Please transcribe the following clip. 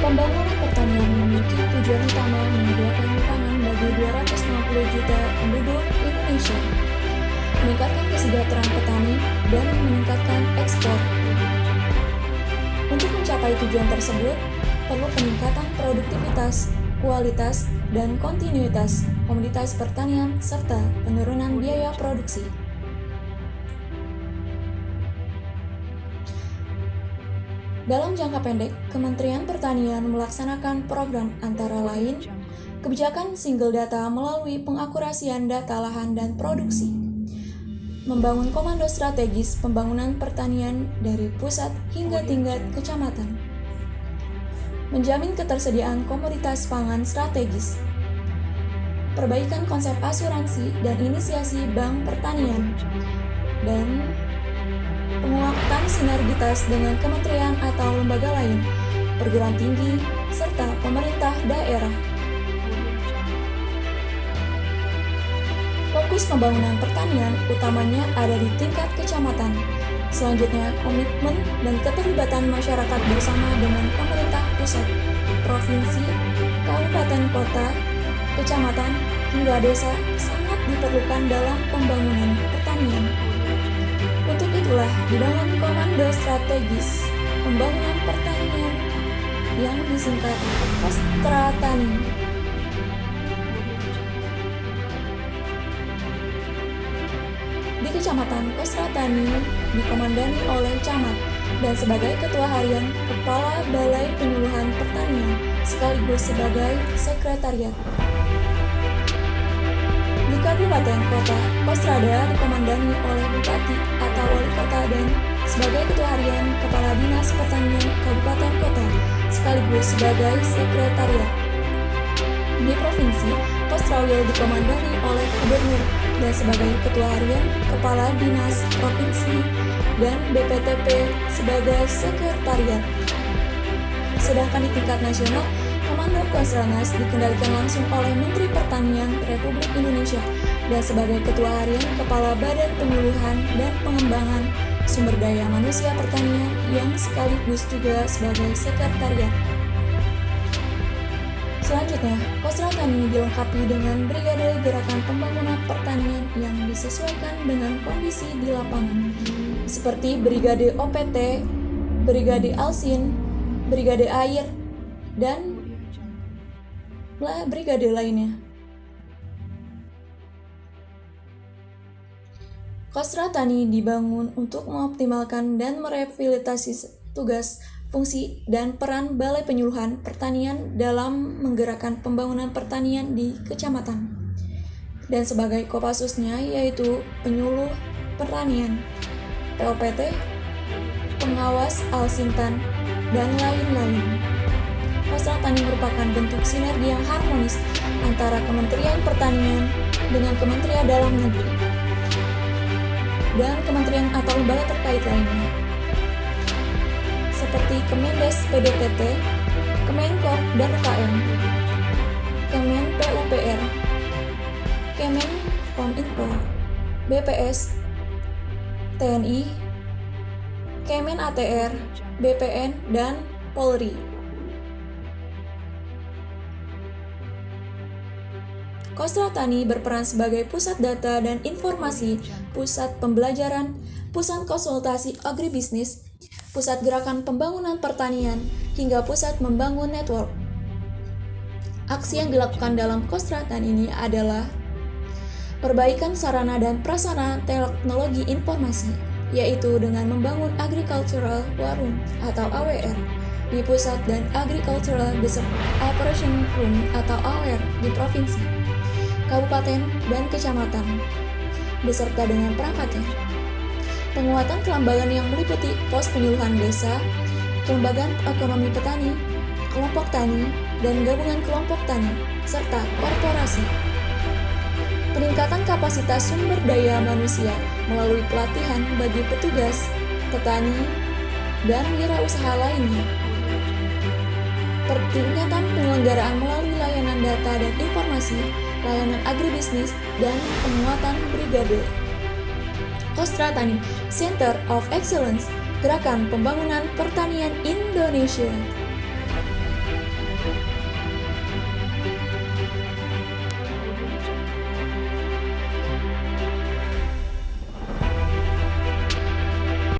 Pembangunan pertanian memiliki tujuan utama menyediakan pangan bagi 260 juta penduduk Indonesia, meningkatkan kesejahteraan petani, dan meningkatkan ekspor. Untuk mencapai tujuan tersebut, perlu peningkatan produktivitas, kualitas, dan kontinuitas komoditas pertanian serta penurunan biaya produksi. Dalam jangka pendek, Kementerian Pertanian melaksanakan program antara lain kebijakan single data melalui pengakurasian data lahan dan produksi, membangun komando strategis pembangunan pertanian dari pusat hingga tingkat kecamatan, menjamin ketersediaan komoditas pangan strategis, perbaikan konsep asuransi dan inisiasi bank pertanian, dan penguatan sinergitas dengan kementerian atau lembaga lain, perguruan tinggi, serta pemerintah daerah. Fokus pembangunan pertanian utamanya ada di tingkat kecamatan. Selanjutnya, komitmen dan keterlibatan masyarakat bersama dengan pemerintah pusat, provinsi, kabupaten kota, kecamatan, hingga desa sangat diperlukan dalam pembangunan pertanian. Untuk itulah dibangun Komando Strategis Pembangunan Pertanian yang disingkat KOSTRA-TANI. Di Kecamatan KOSTRA-TANI dikomandani oleh camat dan sebagai ketua harian Kepala Balai Penyuluhan Pertanian sekaligus sebagai sekretariat. Di kabupaten kota, Kostrada dikomandani oleh bupati atau wali kota dan sebagai ketua harian kepala dinas pertanian kabupaten kota sekaligus sebagai sekretariat. Di provinsi, Kostrawil dikomandani oleh gubernur dan sebagai ketua harian kepala dinas provinsi dan BPTP sebagai sekretariat. Sedangkan di tingkat nasional, Komando Basarnas dikendalikan langsung oleh Menteri Pertanian Republik Indonesia dan sebagai Ketua Harian Kepala Badan Penyuluhan dan Pengembangan Sumber Daya Manusia Pertanian yang sekaligus juga sebagai sekretariat. Selanjutnya, KOSTRA-TANI dilengkapi dengan Brigade Gerakan Pembangunan Pertanian yang disesuaikan dengan kondisi di lapangan, seperti Brigade OPT, Brigade Alsin, Brigade Air, dan brigade lainnya. KOSTRA-TANI dibangun untuk mengoptimalkan dan merevitalisasi tugas, fungsi, dan peran Balai Penyuluhan Pertanian dalam menggerakkan pembangunan pertanian di kecamatan, dan sebagai kopassusnya yaitu penyuluh pertanian, POPT, pengawas Alsintan, dan lain-lain. KOSTRA-TANI merupakan bentuk sinergi yang harmonis antara Kementerian Pertanian dengan Kementerian Dalam Negeri dan kementerian atau lembaga terkait lainnya, seperti Kemendes PDTT, Kemenkop dan UKM, Kemen PUPR, Kemenkominfo, BPS, TNI, Kemen ATR, BPN, dan Polri. KOSTRA-TANI berperan sebagai pusat data dan informasi, pusat pembelajaran, pusat konsultasi agribisnis, pusat gerakan pembangunan pertanian, hingga pusat membangun network. Aksi yang dilakukan dalam KOSTRA-TANI ini adalah perbaikan sarana dan prasarana teknologi informasi, yaitu dengan membangun Agricultural War Room atau AWR di pusat dan Agricultural Basic Operation Room atau AOR di provinsi, kabupaten, dan kecamatan, beserta dengan perangkatnya. Penguatan kelembagaan yang meliputi pos penyuluhan desa, kelembagaan ekonomi petani, kelompok tani, dan gabungan kelompok tani, serta korporasi. Peningkatan kapasitas sumber daya manusia melalui pelatihan bagi petugas, petani, dan wirausaha lainnya. Peningkatan penyelenggaraan melalui layanan data dan informasi, layanan agribisnis, dan penguatan brigade. KOSTRA-TANI Center of Excellence, Gerakan Pembangunan Pertanian Indonesia.